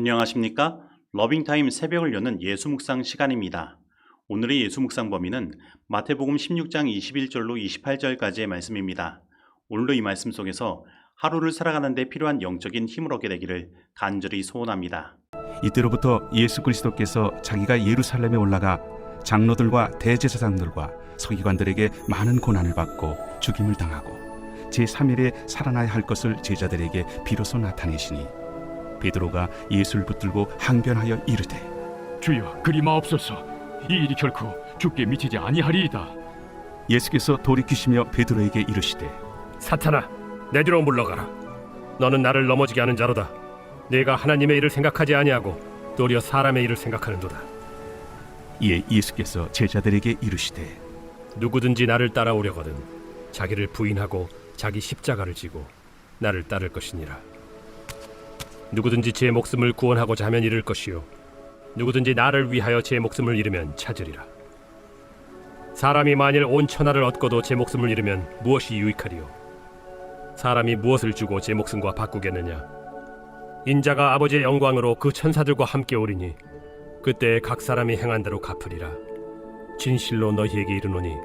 안녕하십니까? 러빙타임 새벽을 여는 예수묵상 시간입니다. 오늘의 예수묵상 범위는 마태복음 16장 21절로 28절까지의 말씀입니다. 오늘도 이 말씀 속에서 하루를 살아가는 데 필요한 영적인 힘을 얻게 되기를 간절히 소원합니다. 이때로부터 예수 그리스도께서 자기가 예루살렘에 올라가 장로들과 대제사장들과 서기관들에게 많은 고난을 받고 죽임을 당하고 제3일에 살아나야 할 것을 제자들에게 비로소 나타내시니 베드로가 예수를 붙들고 항변하여 이르되 주여 그리 마옵소서. 이 일이 결코 주께 미치지 아니하리이다. 예수께서 돌이키시며 베드로에게 이르시되 사탄아, 내 뒤로 물러가라. 너는 나를 넘어지게 하는 자로다. 네가 하나님의 일을 생각하지 아니하고 도리어 사람의 일을 생각하는도다. 이에 예수께서 제자들에게 이르시되 누구든지 나를 따라오려거든 자기를 부인하고 자기 십자가를 지고 나를 따를 것이니라. 누구든지 제 목숨을 구원하고자 하면 잃을 것이요 누구든지 나를 위하여 제 목숨을 잃으면 찾으리라. 사람이 만일 온 천하를 얻고도 제 목숨을 잃으면 무엇이 유익하리요? 사람이 무엇을 주고 제 목숨과 바꾸겠느냐? 인자가 아버지의 영광으로 그 천사들과 함께 오리니 그때 각 사람이 행한 대로 갚으리라. 진실로 너희에게 이르노니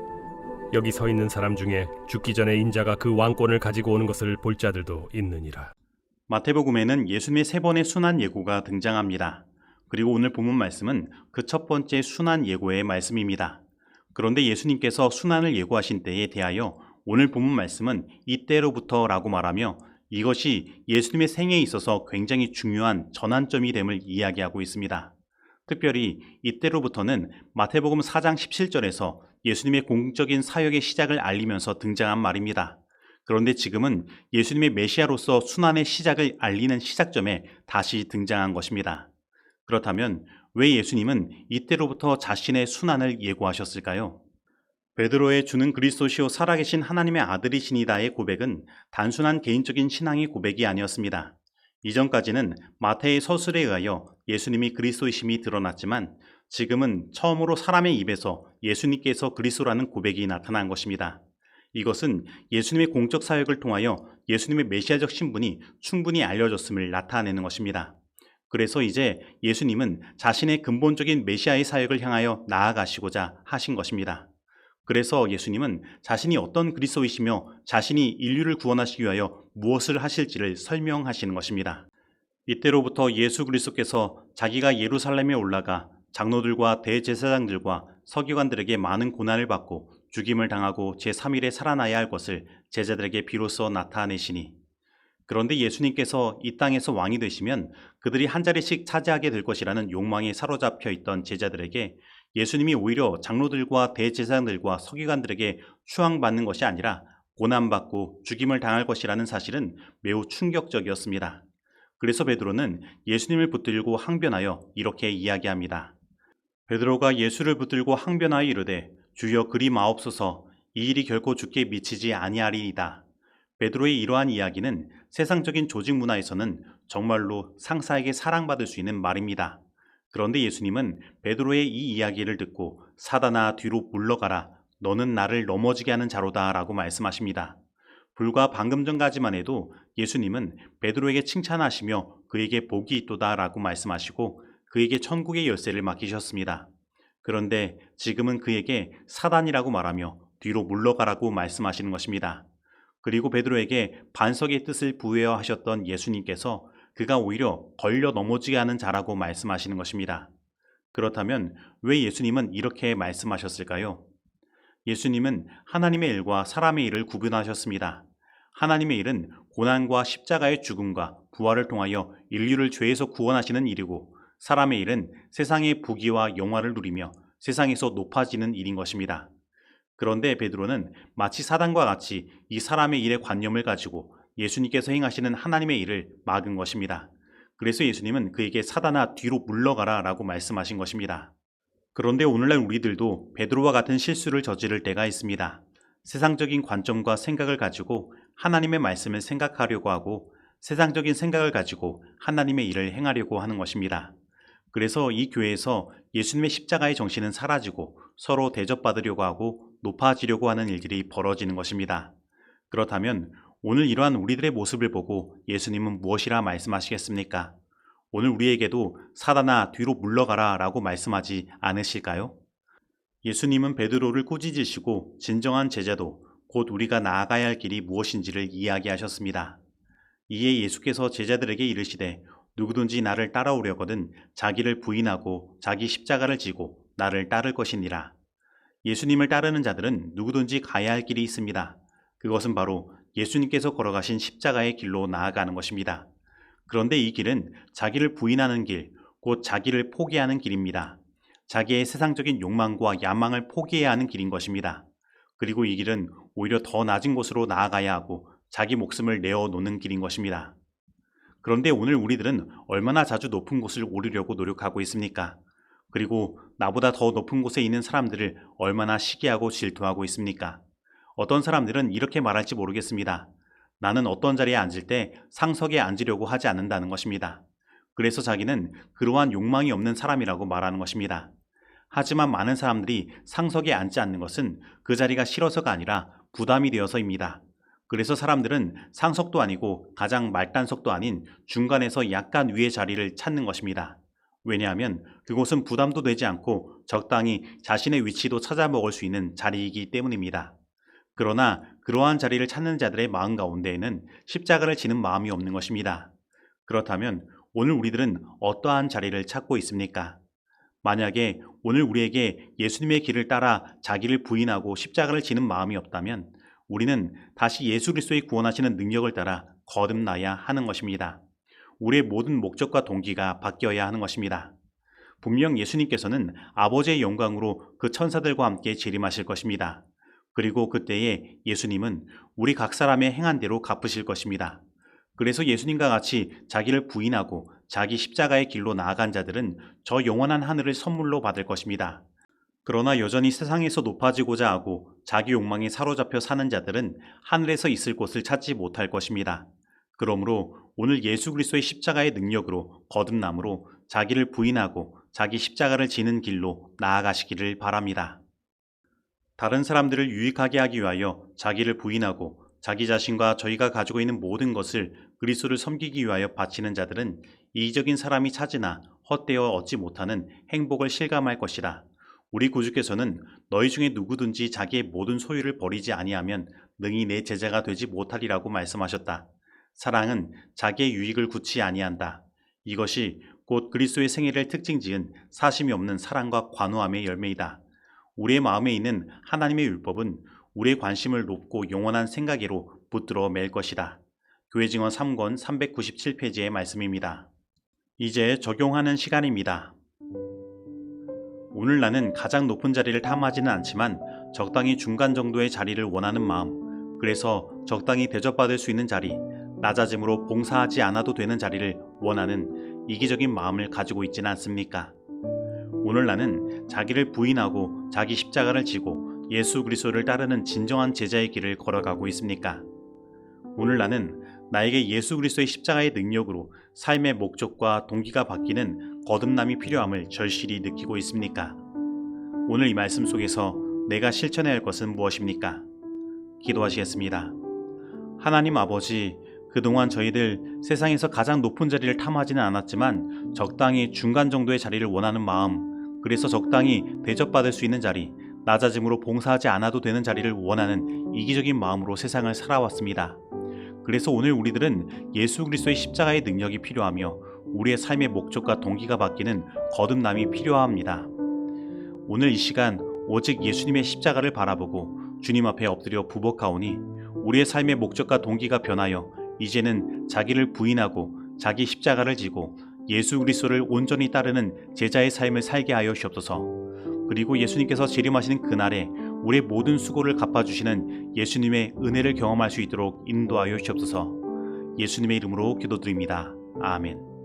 여기 서 있는 사람 중에 죽기 전에 인자가 그 왕권을 가지고 오는 것을 볼 자들도 있느니라. 마태복음에는 예수님의 세 번의 순환 예고가 등장합니다. 그리고 오늘 본문 말씀은 그 첫 번째 순환 예고의 말씀입니다. 그런데 예수님께서 순환을 예고하신 때에 대하여 오늘 본문 말씀은 이때로부터 라고 말하며 이것이 예수님의 생애에 있어서 굉장히 중요한 전환점이 됨을 이야기하고 있습니다. 특별히 이때로부터는 마태복음 4장 17절에서 예수님의 공적인 사역의 시작을 알리면서 등장한 말입니다. 그런데 지금은 예수님의 메시아로서 순환의 시작을 알리는 시작점에 다시 등장한 것입니다. 그렇다면 왜 예수님은 이때로부터 자신의 순환을 예고하셨을까요? 베드로의 주는 그리스도시요 살아계신 하나님의 아들이시니다의 고백은 단순한 개인적인 신앙의 고백이 아니었습니다. 이전까지는 마태의 서술에 의하여 예수님이 그리스도이심이 드러났지만 지금은 처음으로 사람의 입에서 예수님께서 그리스도라는 고백이 나타난 것입니다. 이것은 예수님의 공적 사역을 통하여 예수님의 메시아적 신분이 충분히 알려졌음을 나타내는 것입니다. 그래서 이제 예수님은 자신의 근본적인 메시아의 사역을 향하여 나아가시고자 하신 것입니다. 그래서 예수님은 자신이 어떤 그리스도이시며 자신이 인류를 구원하시기 위하여 무엇을 하실지를 설명하시는 것입니다. 이때로부터 예수 그리스도께서 자기가 예루살렘에 올라가 장로들과 대제사장들과 서기관들에게 많은 고난을 받고 죽임을 당하고 제3일에 살아나야 할 것을 제자들에게 비로소 나타내시니 그런데 예수님께서 이 땅에서 왕이 되시면 그들이 한 자리씩 차지하게 될 것이라는 욕망에 사로잡혀 있던 제자들에게 예수님이 오히려 장로들과 대제사장들과 서기관들에게 추앙받는 것이 아니라 고난받고 죽임을 당할 것이라는 사실은 매우 충격적이었습니다. 그래서 베드로는 예수님을 붙들고 항변하여 이렇게 이야기합니다. 베드로가 예수를 붙들고 항변하여 이르되 주여 그리 마옵소서. 이 일이 결코 주께 미치지 아니하리이다. 베드로의 이러한 이야기는 세상적인 조직 문화에서는 정말로 상사에게 사랑받을 수 있는 말입니다. 그런데 예수님은 베드로의 이 이야기를 듣고 사단아 뒤로 물러가라. 너는 나를 넘어지게 하는 자로다 라고 말씀하십니다. 불과 방금 전까지만 해도 예수님은 베드로에게 칭찬하시며 그에게 복이 있도다 라고 말씀하시고 그에게 천국의 열쇠를 맡기셨습니다. 그런데 지금은 그에게 사단이라고 말하며 뒤로 물러가라고 말씀하시는 것입니다. 그리고 베드로에게 반석의 뜻을 부여하여 하셨던 예수님께서 그가 오히려 걸려 넘어지게 하는 자라고 말씀하시는 것입니다. 그렇다면 왜 예수님은 이렇게 말씀하셨을까요? 예수님은 하나님의 일과 사람의 일을 구분하셨습니다. 하나님의 일은 고난과 십자가의 죽음과 부활을 통하여 인류를 죄에서 구원하시는 일이고 사람의 일은 세상의 부귀와 영화를 누리며 세상에서 높아지는 일인 것입니다. 그런데 베드로는 마치 사단과 같이 이 사람의 일에 관념을 가지고 예수님께서 행하시는 하나님의 일을 막은 것입니다. 그래서 예수님은 그에게 사단아 뒤로 물러가라 라고 말씀하신 것입니다. 그런데 오늘날 우리들도 베드로와 같은 실수를 저지를 때가 있습니다. 세상적인 관점과 생각을 가지고 하나님의 말씀을 생각하려고 하고 세상적인 생각을 가지고 하나님의 일을 행하려고 하는 것입니다. 그래서 이 교회에서 예수님의 십자가의 정신은 사라지고 서로 대접받으려고 하고 높아지려고 하는 일들이 벌어지는 것입니다. 그렇다면 오늘 이러한 우리들의 모습을 보고 예수님은 무엇이라 말씀하시겠습니까? 오늘 우리에게도 사단아 뒤로 물러가라 라고 말씀하지 않으실까요? 예수님은 베드로를 꾸짖으시고 진정한 제자도 곧 우리가 나아가야 할 길이 무엇인지를 이야기하셨습니다. 이에 예수께서 제자들에게 이르시되 누구든지 나를 따라오려거든 자기를 부인하고 자기 십자가를 지고 나를 따를 것이니라. 예수님을 따르는 자들은 누구든지 가야 할 길이 있습니다. 그것은 바로 예수님께서 걸어가신 십자가의 길로 나아가는 것입니다. 그런데 이 길은 자기를 부인하는 길, 곧 자기를 포기하는 길입니다. 자기의 세상적인 욕망과 야망을 포기해야 하는 길인 것입니다. 그리고 이 길은 오히려 더 낮은 곳으로 나아가야 하고 자기 목숨을 내어놓는 길인 것입니다. 그런데 오늘 우리들은 얼마나 자주 높은 곳을 오르려고 노력하고 있습니까? 그리고 나보다 더 높은 곳에 있는 사람들을 얼마나 시기하고 질투하고 있습니까? 어떤 사람들은 이렇게 말할지 모르겠습니다. 나는 어떤 자리에 앉을 때 상석에 앉으려고 하지 않는다는 것입니다. 그래서 자기는 그러한 욕망이 없는 사람이라고 말하는 것입니다. 하지만 많은 사람들이 상석에 앉지 않는 것은 그 자리가 싫어서가 아니라 부담이 되어서입니다. 그래서 사람들은 상석도 아니고 가장 말단석도 아닌 중간에서 약간 위의 자리를 찾는 것입니다. 왜냐하면 그곳은 부담도 되지 않고 적당히 자신의 위치도 찾아 먹을 수 있는 자리이기 때문입니다. 그러나 그러한 자리를 찾는 자들의 마음 가운데에는 십자가를 지는 마음이 없는 것입니다. 그렇다면 오늘 우리들은 어떠한 자리를 찾고 있습니까? 만약에 오늘 우리에게 예수님의 길을 따라 자기를 부인하고 십자가를 지는 마음이 없다면 우리는 다시 예수 그리스도의 구원하시는 능력을 따라 거듭나야 하는 것입니다. 우리의 모든 목적과 동기가 바뀌어야 하는 것입니다. 분명 예수님께서는 아버지의 영광으로 그 천사들과 함께 재림하실 것입니다. 그리고 그때에 예수님은 우리 각 사람의 행한 대로 갚으실 것입니다. 그래서 예수님과 같이 자기를 부인하고 자기 십자가의 길로 나아간 자들은 저 영원한 하늘을 선물로 받을 것입니다. 그러나 여전히 세상에서 높아지고자 하고 자기 욕망에 사로잡혀 사는 자들은 하늘에서 있을 곳을 찾지 못할 것입니다. 그러므로 오늘 예수 그리스도의 십자가의 능력으로 거듭남으로 자기를 부인하고 자기 십자가를 지는 길로 나아가시기를 바랍니다. 다른 사람들을 유익하게 하기 위하여 자기를 부인하고 자기 자신과 저희가 가지고 있는 모든 것을 그리스도를 섬기기 위하여 바치는 자들은 이기적인 사람이 찾으나 헛되어 얻지 못하는 행복을 실감할 것이라. 우리 구주께서는 너희 중에 누구든지 자기의 모든 소유를 버리지 아니하면 능히 내 제자가 되지 못하리라고 말씀하셨다. 사랑은 자기의 유익을 굳이 아니한다. 이것이 곧 그리스도의 생애를 특징지은 사심이 없는 사랑과 관우함의 열매이다. 우리의 마음에 있는 하나님의 율법은 우리의 관심을 높고 영원한 생각으로 붙들어 맬 것이다. 교회 증언 3권 397페이지의 말씀입니다. 이제 적용하는 시간입니다. 오늘 나는 가장 높은 자리를 탐하지는 않지만 적당히 중간 정도의 자리를 원하는 마음, 그래서 적당히 대접받을 수 있는 자리, 낮아짐으로 봉사하지 않아도 되는 자리를 원하는 이기적인 마음을 가지고 있지는 않습니까? 오늘 나는 자기를 부인하고 자기 십자가를 지고 예수 그리스도를 따르는 진정한 제자의 길을 걸어가고 있습니까? 오늘 나는 나에게 예수 그리스도의 십자가의 능력으로 삶의 목적과 동기가 바뀌는 거듭남이 필요함을 절실히 느끼고 있습니까? 오늘 이 말씀 속에서 내가 실천해야 할 것은 무엇입니까? 기도하시겠습니다. 하나님 아버지, 그동안 저희들 세상에서 가장 높은 자리를 탐하지는 않았지만 적당히 중간 정도의 자리를 원하는 마음, 그래서 적당히 대접받을 수 있는 자리, 낮아짐으로 봉사하지 않아도 되는 자리를 원하는 이기적인 마음으로 세상을 살아왔습니다. 그래서 오늘 우리들은 예수 그리스도의 십자가의 능력이 필요하며 우리의 삶의 목적과 동기가 바뀌는 거듭남이 필요합니다. 오늘 이 시간 오직 예수님의 십자가를 바라보고 주님 앞에 엎드려 부복하오니 우리의 삶의 목적과 동기가 변하여 이제는 자기를 부인하고 자기 십자가를 지고 예수 그리스도를 온전히 따르는 제자의 삶을 살게 하여 주옵소서. 그리고 예수님께서 재림하시는 그날에 우리의 모든 수고를 갚아주시는 예수님의 은혜를 경험할 수 있도록 인도하여 주옵소서. 예수님의 이름으로 기도드립니다. 아멘.